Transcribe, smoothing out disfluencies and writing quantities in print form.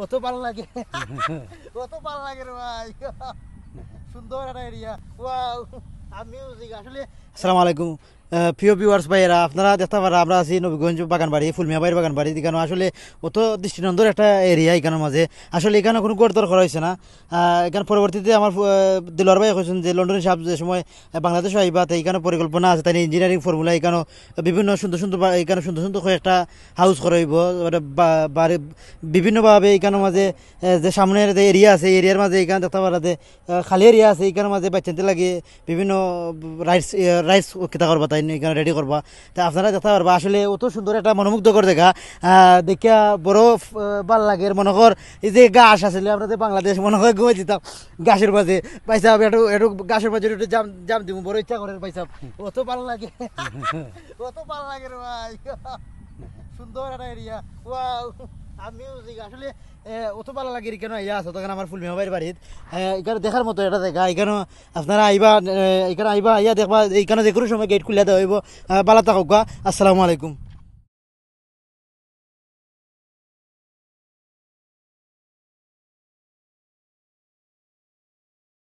অত ভালো লাগে অত ভালো লাগে রে ভাই সুন্দর একটা এরিয়া ওয়াও মিউজিক আসলে আসসালামু আলাইকুম প্রিয় ভিউয়ার্স ভাইয়েরা আপনারা দেখতে পারা আমরা আছি নবীগঞ্জ বাগানবাড়ি ফুলমিয়া বাড়ির বাগানবাড়ি এখানে আসলে অত দৃষ্টিনন্দর একটা এরিয়া এখানের মাঝে আসলে এখানে কোনো গড় দর করা হয়েছে না এখানে পরবর্তীতে আমার দিলর ভাই কইছেন যে লন্ডনের সাহেব যে সময় বাংলাদেশ আইবা তাই এখানে পরিকল্পনা আছে তাই ইঞ্জিনিয়ারিং ফর্মুলা এখানে বিভিন্ন সুন্দর সুন্দর এখানে সুন্দর সুন্দর একটা হাউস করাইব বিভিন্নভাবে এখানের মাঝে যে সামনের যে এরিয়া আছে এরিয়ার মাঝে এখানে দেখতে পারা যে খালি এরিয়া আছে এখানের মাঝে বাচ্চাতে লাগে বিভিন্ন রাইটস কিতা করবা তাই এখানে রেডি করবা তা আপনারা দেখতে পারবা আসলে অত সুন্দর একটা মনোমুগ্ধকর দেখা দেখিয়া বড় ভাল লাগে মনে কর এই যে গাছ আসলে আমরা যে বাংলাদেশ মনে হয় ঘুমাই দিতাম গাছের মাঝে পাইসা একটু একটু গাছের মাঝে একটু জাম দিব বড় ইচ্ছা করে পাইসা অত ভালো লাগে অত ভালো লাগে রে ভাই সুন্দর একটা এরিয়া ওয়াও মিউজিক আসলে অত ভালো লাগে কেন ইয়া আছে তখন আমার ফুলমিয়া বাড়ির বাড়িত এখানে দেখার মতো এটা দেখা এখানে আপনারা আইবা এখানে আইবা ইয়া দেখবা এইখানে যে কোনো সময় গেট খুলে দেওয়া হইব বালা থাকুক। আসসালামু আলাইকুম।